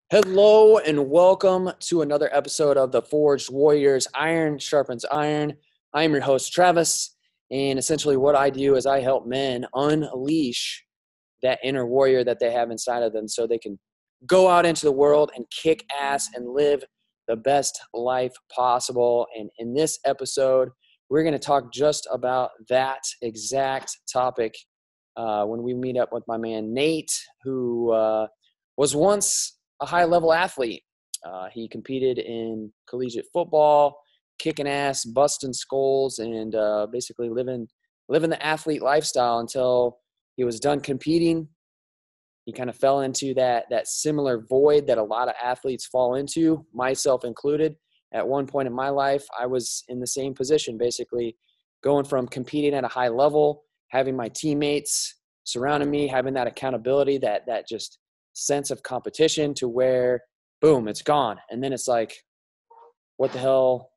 Hello and welcome to another episode of the Forged Warriors. Iron sharpens iron. I'm your host, Travis, and essentially what I do is I help men unleash that inner warrior that they have inside of them so they can go out into the world and kick ass and live the best life possible. And in this episode, we're going to talk just about that exact topic when we meet up with my man, Nate, who was once a high-level athlete. He competed in collegiate football, kicking ass, busting skulls, and basically living the athlete lifestyle until he was done competing. He kind of fell into that similar void that a lot of athletes fall into, myself included. At one point in my life, I was in the same position, basically going from competing at a high level, having my teammates surrounding me, having that accountability, that just sense of competition to where, boom, it's gone. And then it's like, what the hell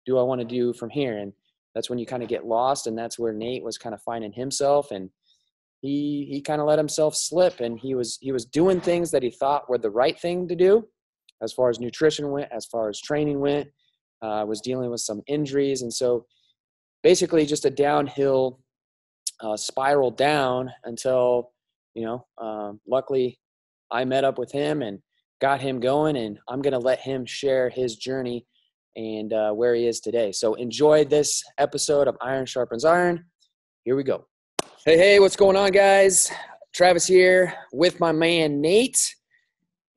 do I want to do from here? And that's when you kind of get lost. And that's where Nate was kind of finding himself. And he kind of let himself slip. And he was doing things that he thought were the right thing to do as far as nutrition went, as far as training went, was dealing with some injuries. And so basically just a downhill spiral down until, luckily I met up with him and got him going, and I'm going to let him share his journey and where he is today. So enjoy this episode of Iron Sharpens Iron. Here we go. Hey, what's going on, guys? Travis here with my man, Nate,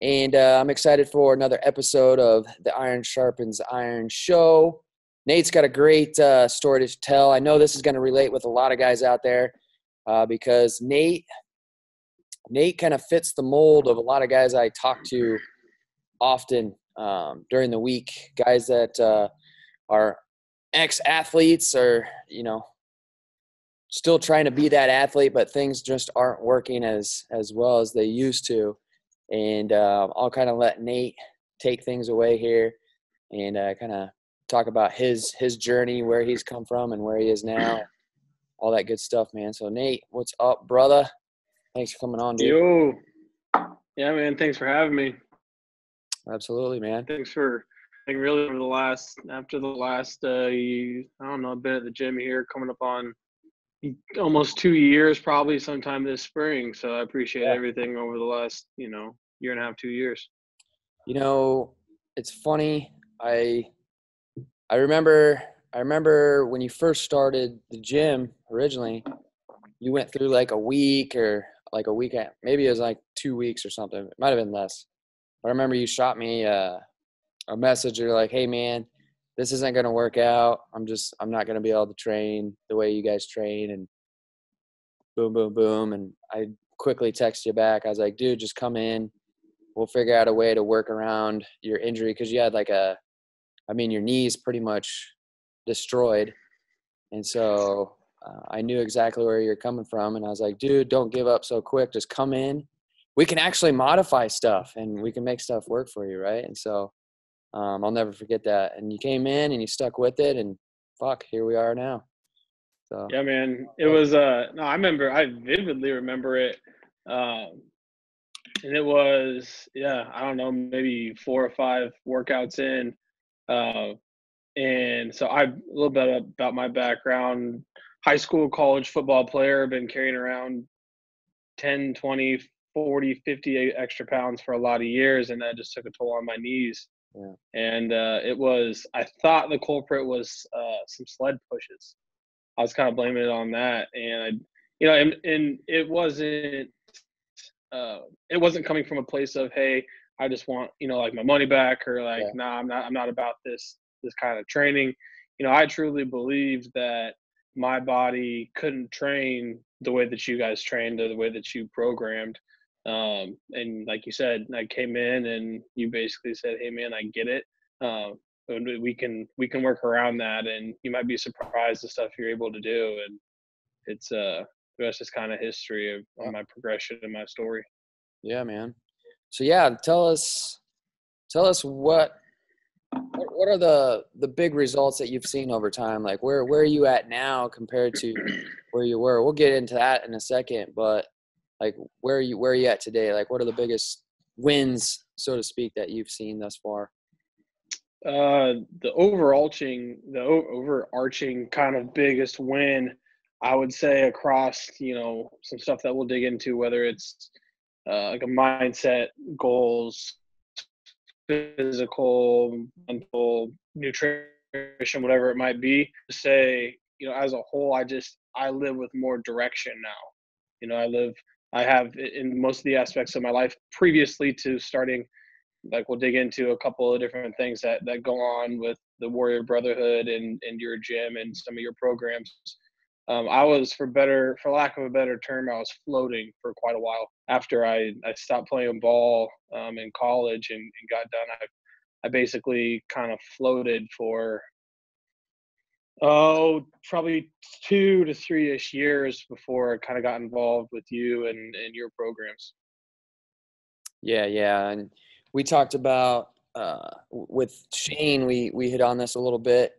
and I'm excited for another episode of the Iron Sharpens Iron show. Nate's got a great story to tell. I know this is going to relate with a lot of guys out there because Nate kind of fits the mold of a lot of guys I talk to often during the week, guys that are ex-athletes or, still trying to be that athlete, but things just aren't working as well as they used to. And I'll kind of let Nate take things away here and kind of talk about his journey, where he's come from and where he is now, all that good stuff, man. So Nate, what's up, brother? Thanks for coming on, dude. Yo. Yeah, man. Thanks for having me. Absolutely, man. Thanks for really after the last I've been at the gym here coming up on almost 2 years, probably sometime this spring. So I appreciate everything over the last, year and a half, 2 years. It's funny. I remember when you first started the gym originally, you went through like a week or like a weekend, maybe it was like 2 weeks or something. It might have been less. But I remember you shot me a message. You're like, hey man, this isn't going to work out. I'm not going to be able to train the way you guys train, and boom, boom, boom. And I quickly texted you back. I was like, dude, just come in. We'll figure out a way to work around your injury. Cause you had your knee's pretty much destroyed. And so I knew exactly where you're coming from. And I was like, dude, don't give up so quick. Just come in. We can actually modify stuff and we can make stuff work for you. Right. And so I'll never forget that. And you came in and you stuck with it, and here we are now. So yeah, man, it was, I vividly remember it. And it was, I don't know, maybe 4 or 5 workouts in. And so a little bit about my background: high school, college football player, been carrying around 10, 20, 40, 50 extra pounds for a lot of years. And that just took a toll on my knees. Yeah. And I thought the culprit was some sled pushes. I was kind of blaming it on that. And and it wasn't coming from a place of, hey, I just want, like my money back, or like, nah, I'm not about this kind of training. I truly believed that my body couldn't train the way that you guys trained, or the way that you programmed. And like you said, I came in and you basically said, hey man, I get it. We can work around that, and you might be surprised the stuff you're able to do. And it's the rest is kind of history of my progression and my story. Yeah, man. So tell us what are the big results that you've seen over time? Like where are you at now compared to where you were? We'll get into that in a second, but like where are you at today? Like what are the biggest wins, so to speak, that you've seen thus far? The overarching kind of biggest win, I would say, across, some stuff that we'll dig into, whether it's like a mindset, goals, physical, mental, nutrition, whatever it might be. To say, as a whole, I live with more direction now. I have in most of the aspects of my life previously to starting, like we'll dig into a couple of different things that go on with the Warrior Brotherhood and your gym and some of your programs. I was, for lack of a better term, I was floating for quite a while after I stopped playing ball in college and got done. I basically kind of floated for probably 2 to 3-ish years before I kind of got involved with you and your programs. Yeah. And we talked about with Shane, we hit on this a little bit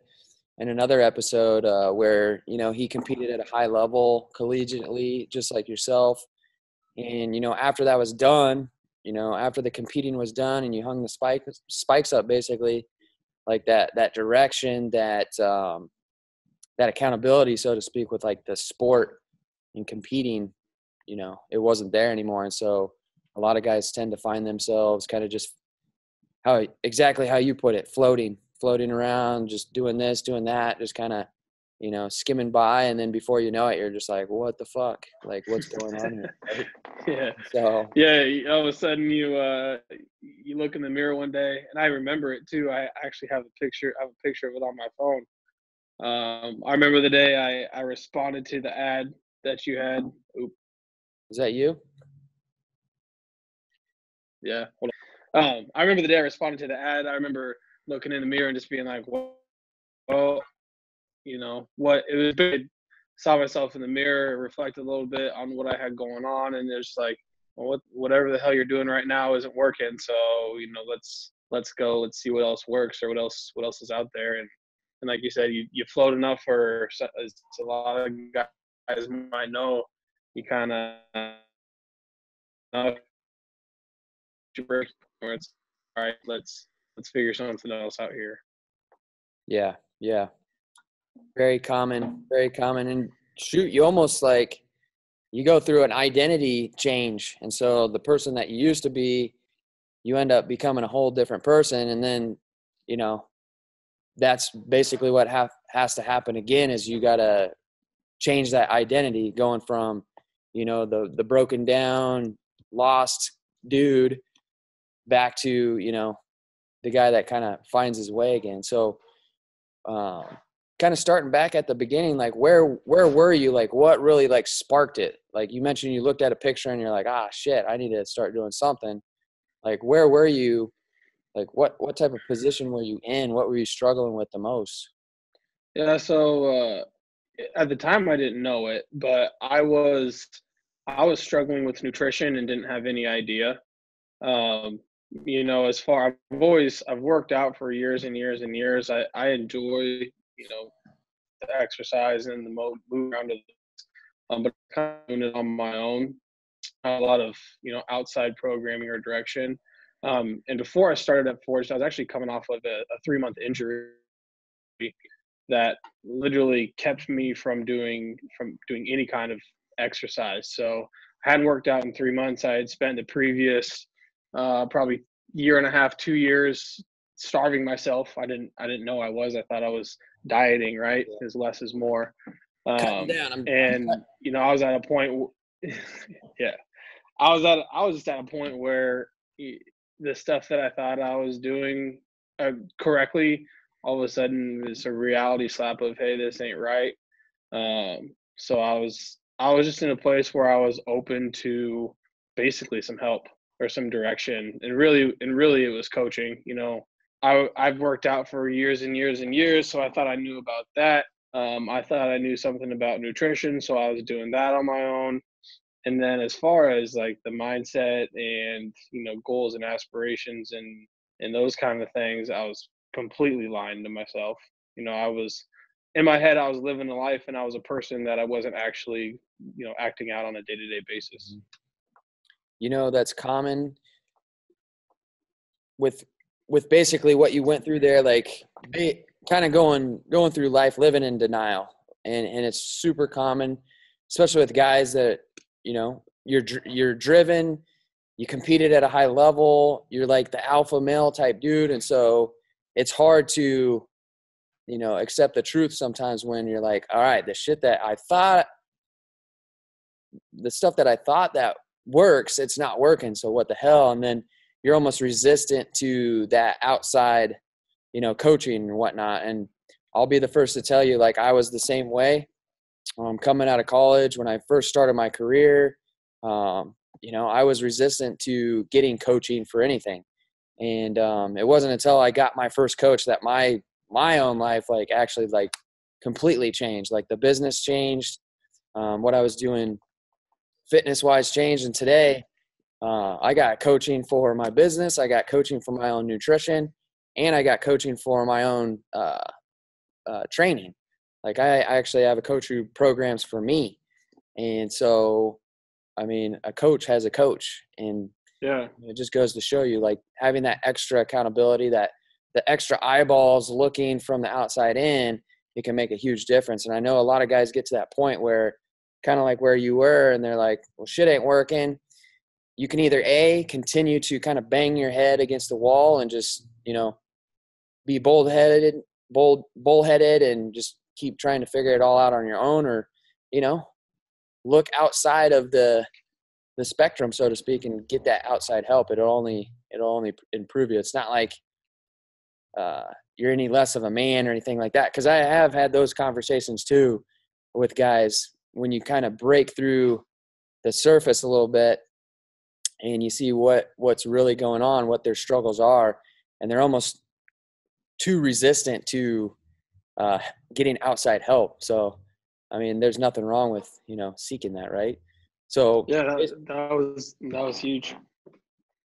in another episode where, he competed at a high level collegiately, just like yourself. And, after that was done, after the competing was done and you hung the spikes up, basically, like that direction, that accountability, so to speak, with like the sport and competing, it wasn't there anymore. And so a lot of guys tend to find themselves kind of just exactly how you put it, floating around, just doing this, doing that, just kind of, skimming by. And then before you know it, you're just like, what the fuck? Like, what's going on here? Right? Yeah. So yeah, all of a sudden you look in the mirror one day, and I remember it too. I actually have a picture of it on my phone. I remember the day I responded to the ad that you had. Oop. Is that you? Yeah. Hold on. I remember the day I responded to the ad. I remember looking in the mirror and just being like, well, what it was big. Saw myself in the mirror, reflected a little bit on what I had going on, and it's like, well, whatever the hell you're doing right now isn't working. So, let's go. Let's see what else works or what else is out there. And like you said, you float enough, for as a lot of guys might know, you kind of know you break, or it's all right. Let's figure something else out here. Yeah. Very common. And shoot, you almost like you go through an identity change. And so the person that you used to be, you end up becoming a whole different person. And then, that's basically what has to happen again, is you got to change that identity, going from, the broken down, lost dude back to, the guy that kind of finds his way again. So, kind of starting back at the beginning, like where were you? Like what really like sparked it? Like you mentioned, you looked at a picture and you're like, shit, I need to start doing something. Like where were you? Like what type of position were you in? What were you struggling with the most? Yeah, so at the time I didn't know it, but I was struggling with nutrition and didn't have any idea. I've worked out for years and years and years. I enjoy, the exercise and the move around it, but kind of doing it on my own. A lot of, outside programming or direction. And before I started at Forged, I was actually coming off of a 3-month injury that literally kept me from doing any kind of exercise. So I hadn't worked out in 3 months. I had spent the previous probably year and a half, 2 years starving myself. I didn't know I was. I thought I was dieting, right? Because less is more. Cutting down. I was at a point. Yeah, I was just at a point where the stuff that I thought I was doing correctly, all of a sudden it's a reality slap of, hey, this ain't right. So I was just in a place where I was open to basically some help or some direction, and really it was coaching. I've worked out for years and years and years, so I thought I knew about that. I thought I knew something about nutrition, so I was doing that on my own. And then as far as like the mindset and, goals and aspirations and those kind of things, I was completely lying to myself. I was in my head, I was living a life, and I was a person that I wasn't actually, acting out on a day-to-day basis. That's common. with basically what you went through there, like kind of going through life, living in denial. And it's super common, especially with guys that, you know, you're driven, you competed at a high level, you're like the alpha male type dude. And so it's hard to, you know, accept the truth sometimes when you're like, all right, the stuff that I thought that works, it's not working. So what the hell? And then you're almost resistant to that outside, you know, coaching and whatnot. And I'll be the first to tell you, like, I was the same way. Coming out of college, when I first started my career, you know, I was resistant to getting coaching for anything. And it wasn't until I got my first coach that my own life, like, actually, like, completely changed. Like, the business changed, what I was doing fitness wise changed. And today, I got coaching for my business, I got coaching for my own nutrition, and I got coaching for my own training. Like, I actually have a coach who programs for me. And so, I mean, a coach has a coach, and yeah, it just goes to show you, like, having that extra accountability, that the extra eyeballs looking from the outside in, it can make a huge difference. And I know a lot of guys get to that point where, kind of like where you were, and they're like, well, shit ain't working. You can either continue to kind of bang your head against the wall and just, you know, be bullheaded and just keep trying to figure it all out on your own, or, you know, look outside of the spectrum, so to speak, and get that outside help. It'll only improve you. It's not like you're any less of a man or anything like that. Cause I have had those conversations too with guys, when you kind of break through the surface a little bit and you see what's really going on, what their struggles are, and they're almost too resistant to getting outside help. So, I mean, there's nothing wrong with, you know, seeking that, right? So yeah, that was huge.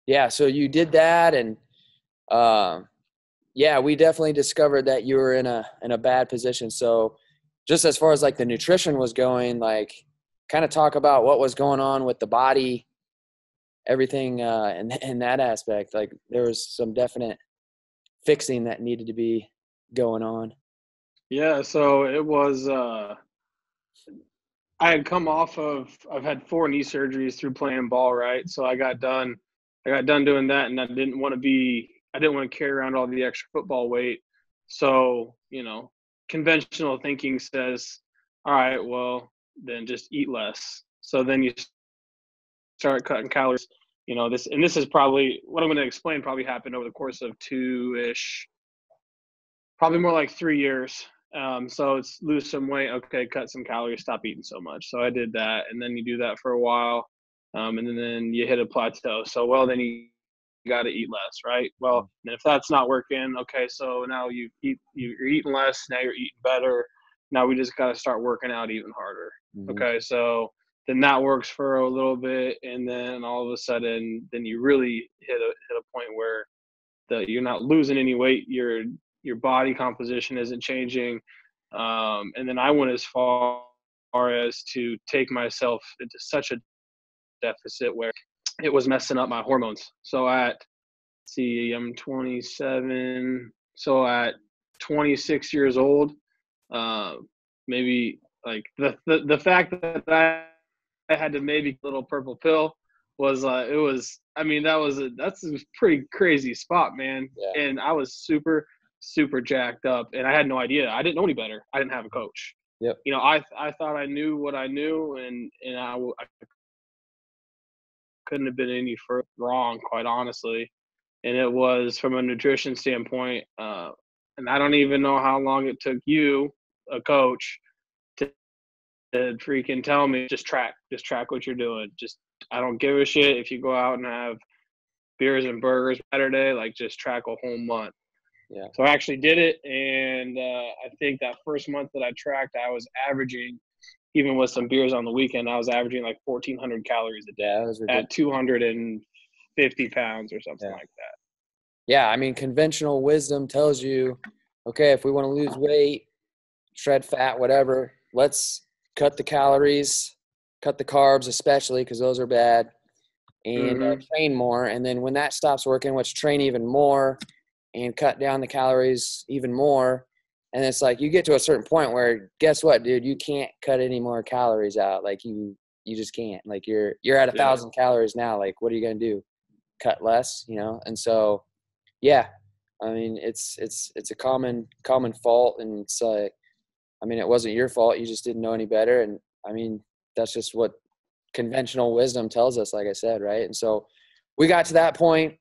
Yeah, so you did that, and yeah, we definitely discovered that you were in a bad position. So, just as far as like the nutrition was going, like, kind of talk about what was going on with the body, everything in that aspect. Like, there was some definite fixing that needed to be going on. Yeah, so it was I had come off of I've had 4 knee surgeries through playing ball, right? So I got done doing that, and I didn't want to carry around all the extra football weight. So, you know, conventional thinking says, all right, well, then just eat less. So then you start cutting calories. You know, this is probably what I'm going to explain, probably happened over the course of 2-ish, probably more like 3 years. So it's lose some weight, okay, cut some calories, stop eating so much. So I did that, and then you do that for a while, and then you hit a plateau. So, well, then you got to eat less, right? Well, and if that's not working, okay, so now you're eating less, now you're eating better. Now we just got to start working out even harder. Mm-hmm. Okay, so then that works for a little bit, and then all of a sudden, then you really hit a point where you're not losing any weight, your body composition isn't changing, and then I went as far as to take myself into such a deficit where it was messing up my hormones. So I'm 27, so at 26 years old, maybe like the fact that I had to maybe a little purple pill was that's a pretty crazy spot, man. Yeah. And I was super jacked up, and I had no idea. I didn't know any better. I didn't have a coach. Yep. You know, I thought I knew what I knew, and I couldn't have been any further wrong, quite honestly. And it was from a nutrition standpoint, and I don't even know how long it took you, a coach, to freaking tell me, just track what you're doing. Just, I don't give a shit if you go out and have beers and burgers Saturday, like, just track a whole month. Yeah. So I actually did it, and I think that first month that I tracked, I was averaging, even with some beers on the weekend, I was averaging like 1,400 calories a day at 250 pounds or something like that. Yeah, I mean, conventional wisdom tells you, okay, if we want to lose weight, shred fat, whatever, let's cut the calories, cut the carbs, especially, because those are bad. and train more. And then when that stops working, let's train even more and cut down the calories even more. And it's like, you get to a certain point where, guess what, dude, you can't cut any more calories out. Like you just can't. Like you're at 1,000 calories now. Like, what are you going to do? Cut less, you know? And so, yeah, I mean, it's a common fault. And it's like, I mean, it wasn't your fault. You just didn't know any better. And I mean, that's just what conventional wisdom tells us, like I said, right? And so we got to that point.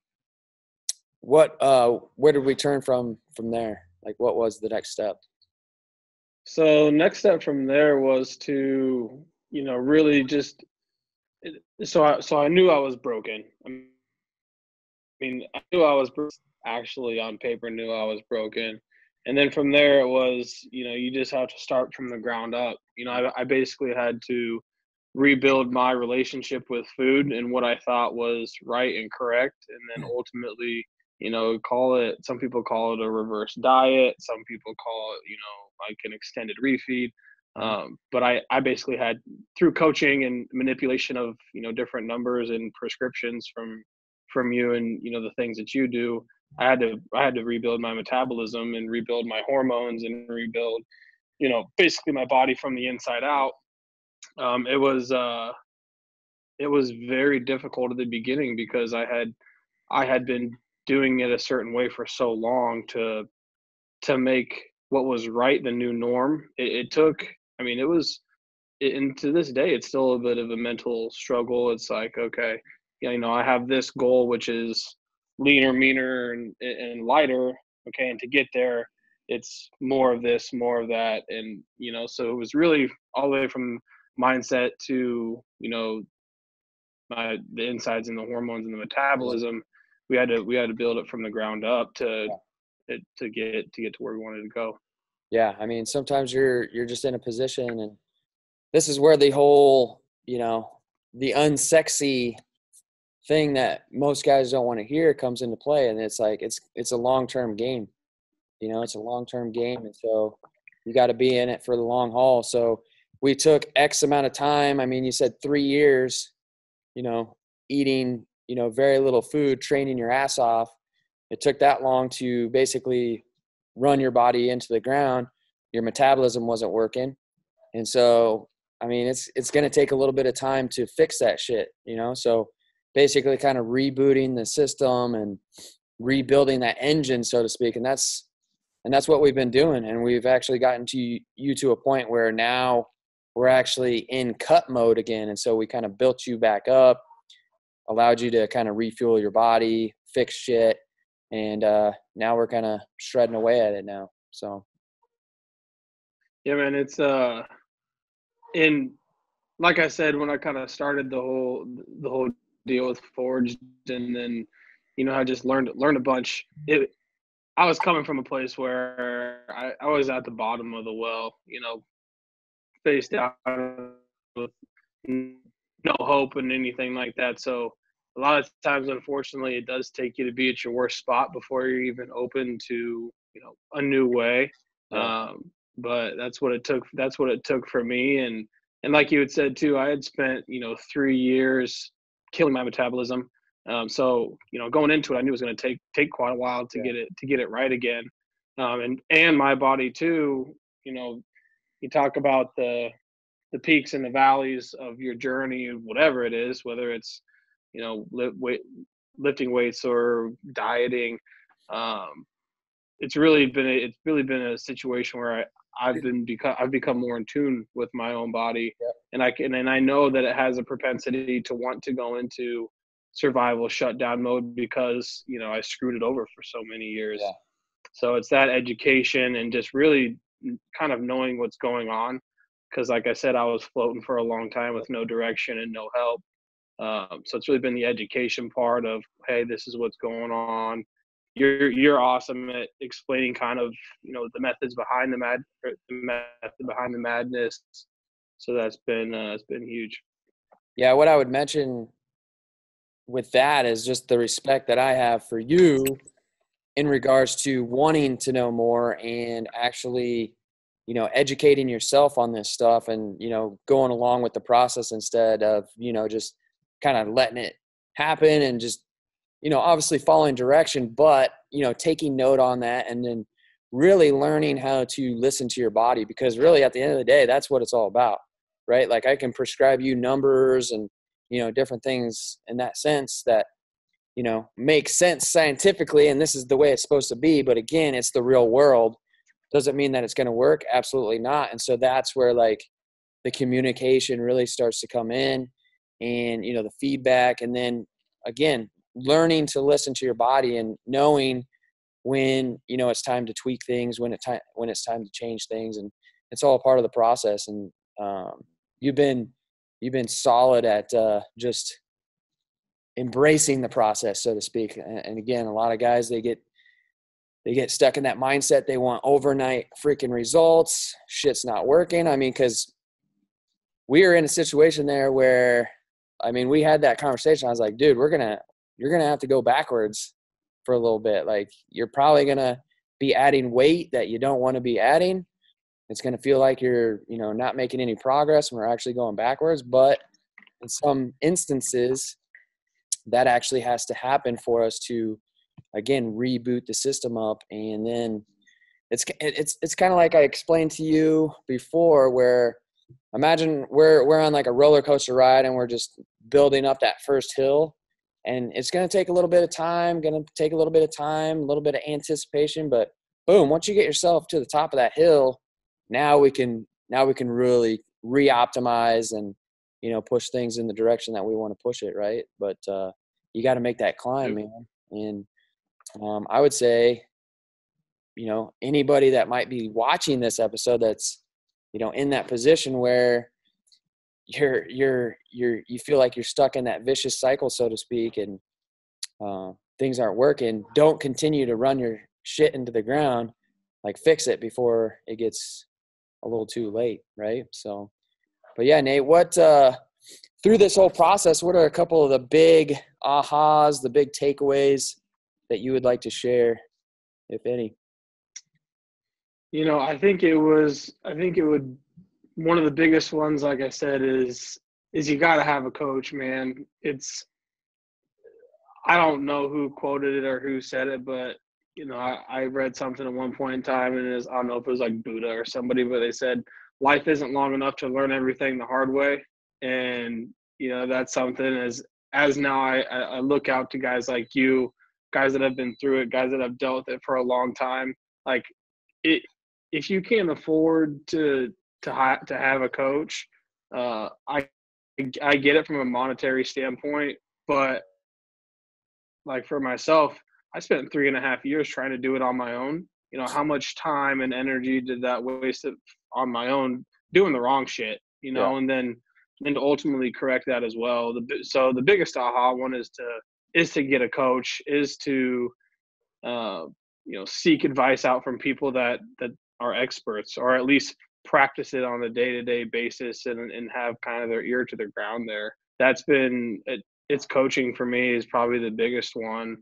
Where did we turn from there? Like, what was the next step? So next step from there was to, really just, so I knew I was broken. I mean, I knew I was actually on paper knew I was broken. And then from there it was, you just have to start from the ground up. I basically had to rebuild my relationship with food and what I thought was right and correct. And then ultimately, some people call it a reverse diet. Some people call it, like an extended refeed. But I basically had, through coaching and manipulation of, different numbers and prescriptions from you and, the things that you do, I had to rebuild my metabolism and rebuild my hormones and rebuild, basically my body from the inside out. It was very difficult at the beginning because I had been doing it a certain way for so long to make what was right the new norm. It took, I mean, and to this day, it's still a bit of a mental struggle. It's like, okay, I have this goal, which is leaner, meaner, and lighter. Okay, and to get there, it's more of this, more of that, and so it was really all the way from mindset to the insides and the hormones and the metabolism. We had to build it from the ground up to get to where we wanted to go. Yeah, I mean, sometimes you're just in a position, and this is where the whole, the unsexy thing that most guys don't want to hear comes into play. And it's like, it's a long-term game, it's a long-term game. And so you got to be in it for the long haul. So we took X amount of time. I mean, you said 3 years, eating, very little food, training your ass off. It took that long to basically run your body into the ground. Your metabolism wasn't working. And so, I mean, it's going to take a little bit of time to fix that shit, So basically kind of rebooting the system and rebuilding that engine, so to speak. And that's what we've been doing. And we've actually gotten you to a point where now we're actually in cut mode again. And so we kind of built you back up, allowed you to kind of refuel your body, fix shit. And now we're kind of shredding away at it now. So. Yeah, man, it's and like I said, when I kind of started the whole deal with Forged, and then I just learned a bunch. I was coming from a place where I was at the bottom of the well, face down with no hope and anything like that. So a lot of times, unfortunately, it does take you to be at your worst spot before you're even open to a new way. Yeah. But that's what it took. That's what it took for me. And like you had said too, I had spent 3 years killing my metabolism. So going into it, I knew it was going to take quite a while to get it right again. And my body too. You talk about the peaks and the valleys of your journey, whatever it is, whether it's lifting weights or dieting. It's really been a situation where I've become more in tune with my own body, and I know that it has a propensity to want to go into survival shutdown mode because I screwed it over for so many years. Yeah. So it's that education and just really kind of knowing what's going on, because like I said, I was floating for a long time with no direction and no help. So it's really been the education part of, hey, this is what's going on. You're awesome at explaining kind of the methods behind the method behind the madness. So that's been it's been huge. Yeah, what I would mention with that is just the respect that I have for you in regards to wanting to know more and actually, educating yourself on this stuff and, going along with the process instead of, just kind of letting it happen and just, obviously following direction, but, taking note on that and then really learning how to listen to your body, because really at the end of the day, that's what it's all about, right? Like I can prescribe you numbers and, different things in that sense that, make sense scientifically, and this is the way it's supposed to be. But again, it's the real world. Doesn't mean that it's going to work. Absolutely not. And so that's where like the communication really starts to come in and, the feedback. And then again, learning to listen to your body and knowing when, it's time to tweak things, when it's time to change things. And it's all part of the process. And you've been solid at just embracing the process, so to speak. And again, a lot of guys, they get stuck in that mindset. They want overnight freaking results. Shit's not working. I mean, because we were in a situation there where, we had that conversation. I was like, dude, you're going to have to go backwards for a little bit. Like you're probably going to be adding weight that you don't want to be adding. It's going to feel like you're, not making any progress and we're actually going backwards. But in some instances, that actually has to happen for us to, again, reboot the system up. And then it's kind of like I explained to you before, where imagine we're on like a roller coaster ride and we're just building up that first hill, and it's going to take a little bit of time, a little bit of anticipation, but boom, once you get yourself to the top of that hill, now we can really re-optimize and, push things in the direction that we want to push it. Right. But, you got to make that climb, man. And, I would say, anybody that might be watching this episode that's, in that position where you feel like you're stuck in that vicious cycle, so to speak, and things aren't working, don't continue to run your shit into the ground. Like fix it before it gets a little too late, right? So, but yeah, Nate, what through this whole process, what are a couple of the big ahas, the big takeaways that you would like to share, if any? I think one of the biggest ones, like I said, is you got to have a coach, man. I don't know who quoted it or who said it, but I read something at one point in time, and I don't know if it was like Buddha or somebody, but they said life isn't long enough to learn everything the hard way. And that's something as now I look out to guys like you, guys that have been through it, guys that have dealt with it for a long time. Like if you can't afford to have a coach, I get it from a monetary standpoint, but like for myself, I spent 3.5 years trying to do it on my own. How much time and energy did that waste on my own doing the wrong shit, Yeah. and then to ultimately correct that as well. So the biggest aha one is to get a coach, is to, seek advice out from people that are experts, or at least practice it on a day-to-day basis and have kind of their ear to the ground there. That's been it's coaching for me is probably the biggest one.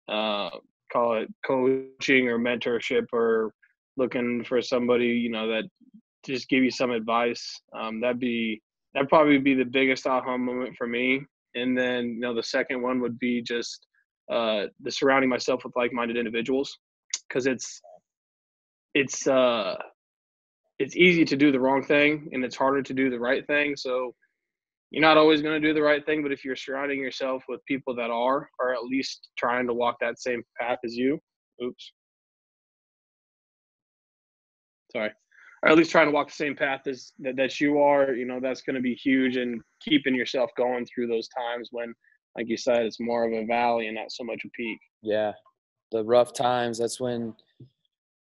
Call it coaching or mentorship, or looking for somebody, that just give you some advice. That'd probably be the biggest aha moment for me. And then, the second one would be just the surrounding myself with like-minded individuals, because it's easy to do the wrong thing and it's harder to do the right thing. So you're not always going to do the right thing, but if you're surrounding yourself with people that are at least trying to walk that same path as you, or at least trying to walk the same path as that you are, that's going to be huge, and keeping yourself going through those times when, like you said, it's more of a valley and not so much a peak. Yeah. The rough times, that's when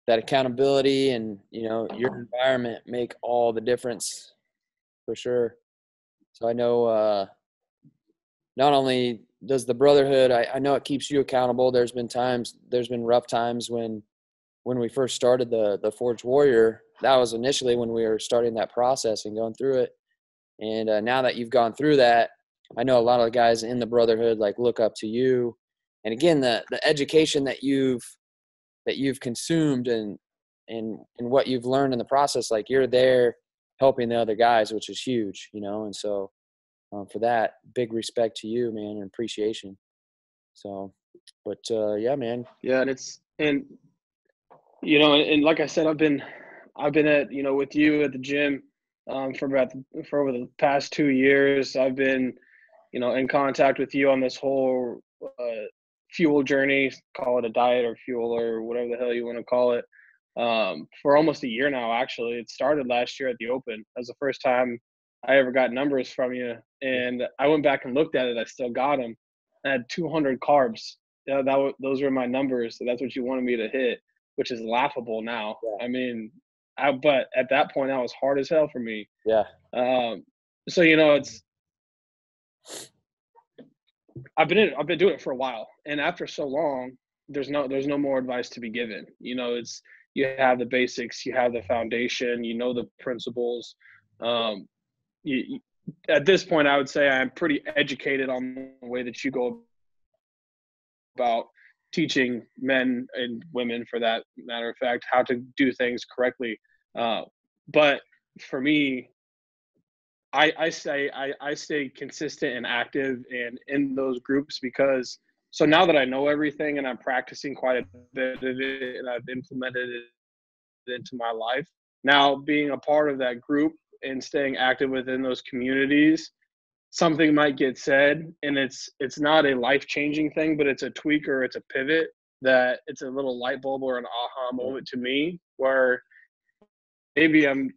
that accountability and, your environment make all the difference, for sure. So I know, not only does the brotherhood, I know it keeps you accountable. There's been rough times when we first started the Forged Warrior. That was initially when we were starting that process and going through it. And now that you've gone through that, I know a lot of the guys in the brotherhood like look up to you. And again, the education that you've consumed and what you've learned in the process, like you're there helping the other guys, which is huge, And so for that. Big respect to you, man, and appreciation. So, but yeah, man. Yeah, and and like I said, I've been at with you at the gym for over the past 2 years. I've been in contact with you on this whole fuel journey, call it a diet or fuel or whatever the hell you want to call it, for almost a year now. Actually, it started last year at the Open. That was the first time I ever got numbers from you, and I went back and looked at it. I still got them. I had 200 carbs. Yeah, those were my numbers. So that's what you wanted me to hit, which is laughable now. Yeah. I mean, but at that point, that was hard as hell for me. Yeah. So it's I've been doing it for a while, and after so long, there's no more advice to be given. It's you have the basics, you have the foundation, the principles. Um, you, at this point, I would say I'm pretty educated on the way that you go about teaching men and women, for that matter of fact, how to do things correctly. But for me, I stay consistent and active and in those groups, because so now that I know everything and I'm practicing quite a bit of it and I've implemented it into my life, now being a part of that group and staying active within those communities, something might get said and it's not a life-changing thing, but it's a tweak or it's a pivot, that it's a little light bulb or an aha moment to me, where maybe I'm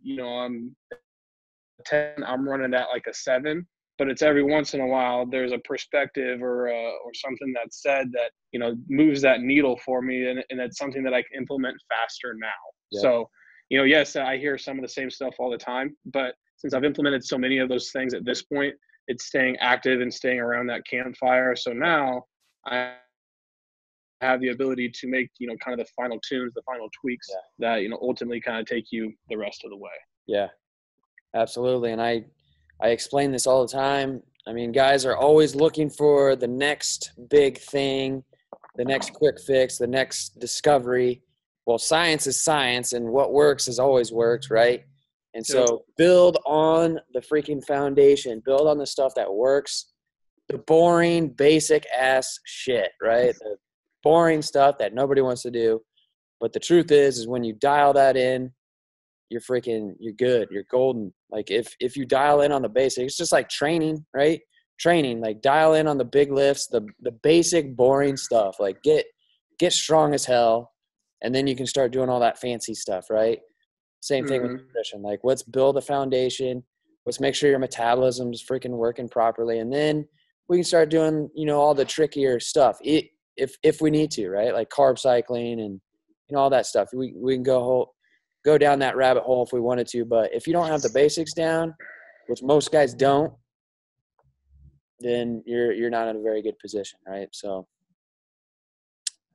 10, I'm running at like a 7, but it's every once in a while there's a perspective or something that's said that moves that needle for me, and it's something that I can implement faster now. Yeah. So yes, I hear some of the same stuff all the time, but since I've implemented so many of those things at this point, it's staying active and staying around that campfire. So now I have the ability to make kind of the final tunes, the final tweaks that ultimately kind of take you the rest of the way. Yeah. Absolutely. And I explain this all the time. I mean, guys are always looking for the next big thing, the next quick fix, the next discovery. Well, science is science, and what works has always worked, right? And so build on the freaking foundation, build on the stuff that works, the boring, basic ass shit, right? The boring stuff that nobody wants to do. But the truth is when you dial that in, you're good. You're golden. Like if you dial in on the basics, it's just like training, right? Training, like dial in on the big lifts, the basic boring stuff, like get strong as hell. And then you can start doing all that fancy stuff, right? Same thing with nutrition. Like let's build a foundation. Let's make sure your metabolism's freaking working properly. And then we can start doing, all the trickier stuff. If we need to, right? Like carb cycling and, all that stuff. We can go down that rabbit hole if we wanted to, but if you don't have the basics down, which most guys don't, then you're not in a very good position, right? So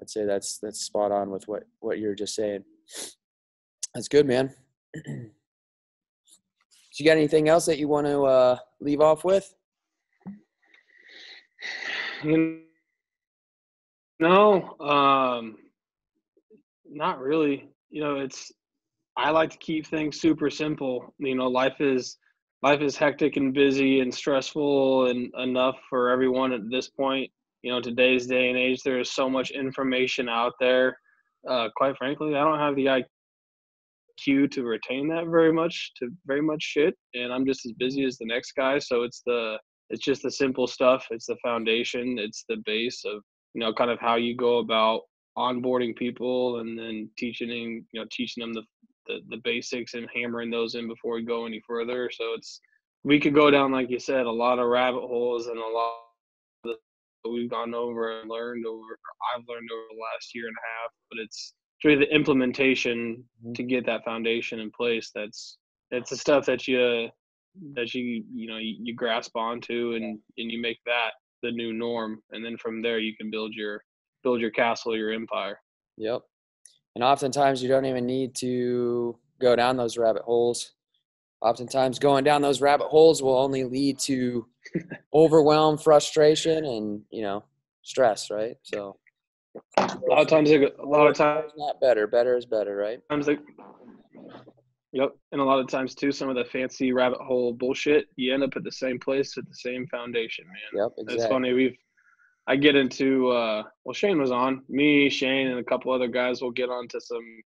I'd say that's spot on with what you're just saying. That's good, man. So you got anything else that you want to leave off with? No, not really. I like to keep things super simple. Life is hectic and busy and stressful and enough for everyone at this point. Today's day and age, there is so much information out there. Quite frankly, I don't have the IQ to retain that very much shit, and I'm just as busy as the next guy. So it's just the simple stuff. It's the foundation. It's the base of kind of how you go about onboarding people, and then teaching them the basics and hammering those in before we go any further. So we could go down, like you said, a lot of rabbit holes and a lot of that we've gone over and I've learned over the last year and a half, but it's really the implementation to get that foundation in place. That's the stuff that you grasp onto, and you make that the new norm. And then from there you can build your castle, your empire. Yep. And oftentimes you don't even need to go down those rabbit holes. Oftentimes going down those rabbit holes will only lead to overwhelm, frustration, and, stress, right? So a lot of times not better. Better is better, right? Yep. And a lot of times too, some of the fancy rabbit hole bullshit, you end up at the same place at the same foundation, man. Yep, It's exactly. funny. I get into well, Shane was on. Me, Shane, and a couple other guys will get onto some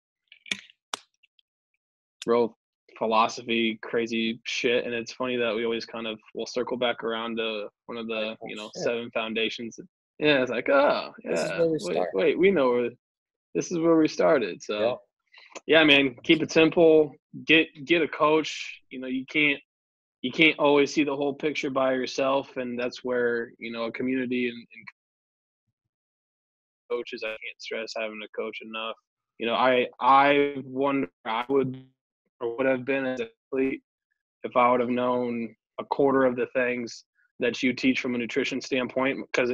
real philosophy crazy shit. And it's funny that we always kind of will circle back around to one of Like, the, oh shit, seven foundations. Yeah, it's like, oh this is yeah, where we wait, start. wait, we know where this is where we started. Yep. So yeah, man, keep it simple. Get a coach. You can't always see the whole picture by yourself, and that's where a community and coaches. I can't stress having a coach enough. I wonder I would or would have been as an athlete if I would have known a quarter of the things that you teach from a nutrition standpoint. Because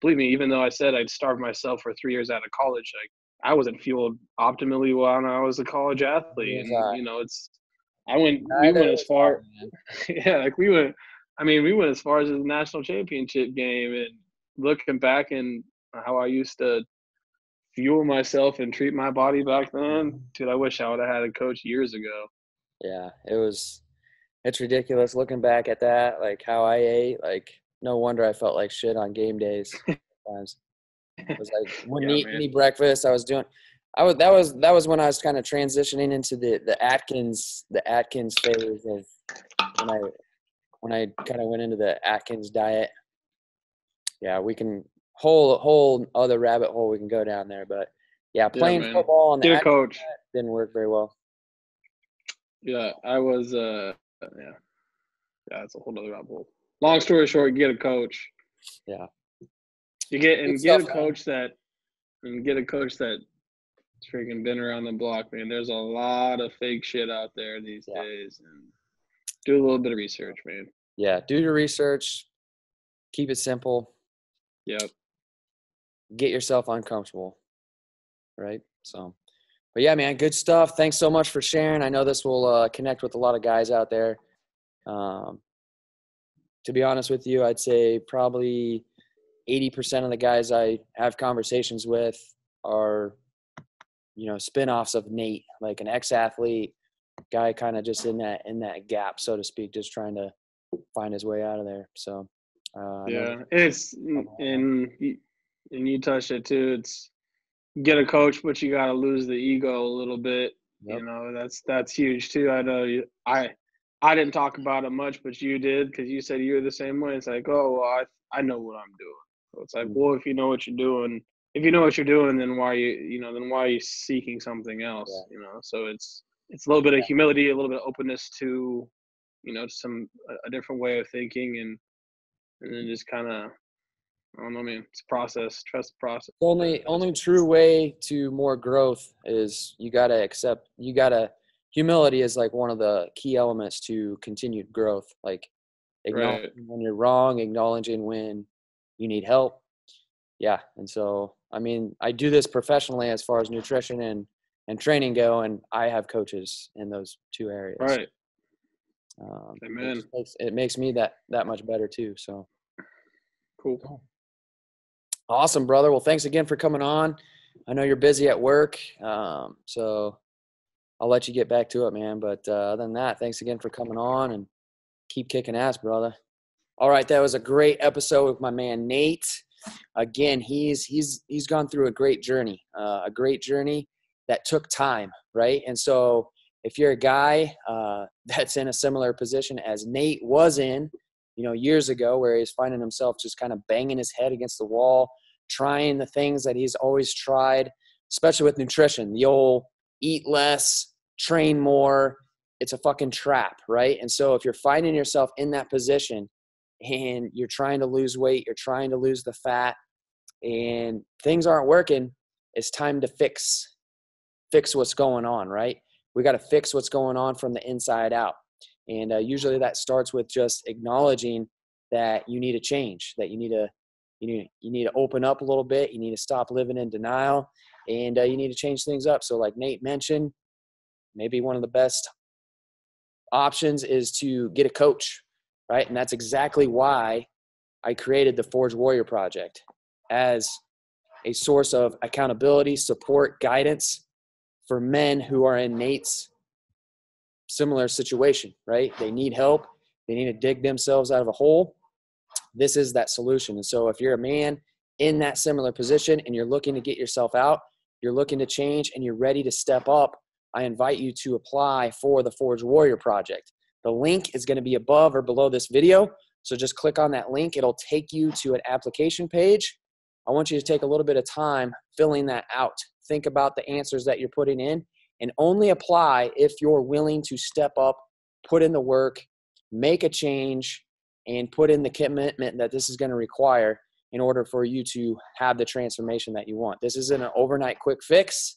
believe me, even though I said I'd starved myself for 3 years out of college, like I wasn't fueled optimally when I was a college Neither athlete, was and I. we Neither went as was I, far, man. yeah, like we went. I mean, we went as far as the national championship game, and looking back and how I used to fuel myself and treat my body back then, dude, I wish I would have had a coach years ago. Yeah, it's ridiculous looking back at that, like how I ate. Like, no wonder I felt like shit on game days sometimes. It was like wouldn't Yeah, eat man. any breakfast. That was when I was kind of transitioning into the Atkins phase of when I kind of went into the Atkins diet. Yeah, we can whole other rabbit hole we can go down there, but yeah, Yeah, playing man. football on the Get a Atkins coach. diet didn't work very well. Yeah, I was. Yeah, yeah. It's a whole other rabbit hole. Long story short, get a coach. Yeah, You get good and get stuff, a man. coach that and get a coach that's freaking been around the block, man. There's a lot of fake shit out there these Yeah, days, and do a little bit of research, man. yeah. Do your research. Keep it simple. Yep. Get yourself uncomfortable, right? So, but yeah, man, good stuff. Thanks so much for sharing. I know this will connect with a lot of guys out there. Um, to be honest with you, I'd say probably 80% of the guys I have conversations with are, spin-offs of Nate, like an ex-athlete guy, kind of just in that gap, so to speak, just trying to find his way out of there. So, I know. Yeah, it's and you touched it too. It's get a coach, but you got to lose the ego a little bit. Yep. That's huge too. I know I didn't talk about it much, but you did because you said you were the same way. It's like, oh, well, I know what I'm doing. So it's like, Mm, well, if you know what you're doing, then why are you seeking something yeah. else? So it's a little bit of humility, a little bit of openness to some a different way of thinking, and then just kind of I don't know, man. It's a process. Trust the process. Only true way to more growth is humility is like one of the key elements to continued growth. Like Right. acknowledging when you're wrong, acknowledging when you need help. Yeah. And so, I mean, I do this professionally as far as nutrition and training go, and I have coaches in those two areas. Right. It Amen. just makes me that much better too. So Cool. cool. Awesome, brother. Well, thanks again for coming on. I know you're busy at work, so I'll let you get back to it, man. But other than that, thanks again for coming on and keep kicking ass, brother. All right, that was a great episode with my man Nate. Again, he's gone through a great journey that took time, right? And so if you're a guy that's in a similar position as Nate was in, years ago, where he's finding himself just kind of banging his head against the wall, trying the things that he's always tried, especially with nutrition, the old eat less, train more, it's a fucking trap, right? And so if you're finding yourself in that position and you're trying to lose weight, you're trying to lose the fat, and things aren't working, it's time to fix what's going on, right? We got to fix what's going on from the inside out. And usually that starts with just acknowledging that you need a change, that you need to open up a little bit. You need to stop living in denial, and you need to change things up. So like Nate mentioned, maybe one of the best options is to get a coach, right? And that's exactly why I created the Forge Warrior Project as a source of accountability, support, guidance for men who are in Nate's similar situation, right? They need help. They need to dig themselves out of a hole. This is that solution. And so if you're a man in that similar position and you're looking to get yourself out, you're looking to change, and you're ready to step up, I invite you to apply for the Forge Warrior Project. The link is going to be above or below this video. So just click on that link. It'll take you to an application page. I want you to take a little bit of time filling that out. Think about the answers that you're putting in, and only apply if you're willing to step up, put in the work, make a change, and put in the commitment that this is going to require in order for you to have the transformation that you want. This isn't an overnight quick fix.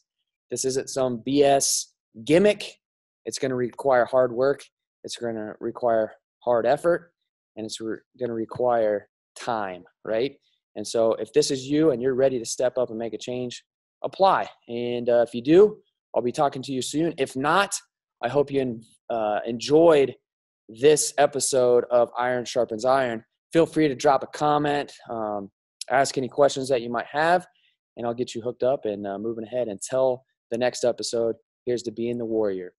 This isn't some BS gimmick. It's going to require hard work. It's going to require hard effort, and it's going to require time, right? And so if this is you and you're ready to step up and make a change, apply. And if you do, I'll be talking to you soon. If not, I hope you enjoyed this episode of Iron Sharpens Iron. Feel free to drop a comment, ask any questions that you might have, and I'll get you hooked up and moving ahead. Until the next episode, here's to being the warrior.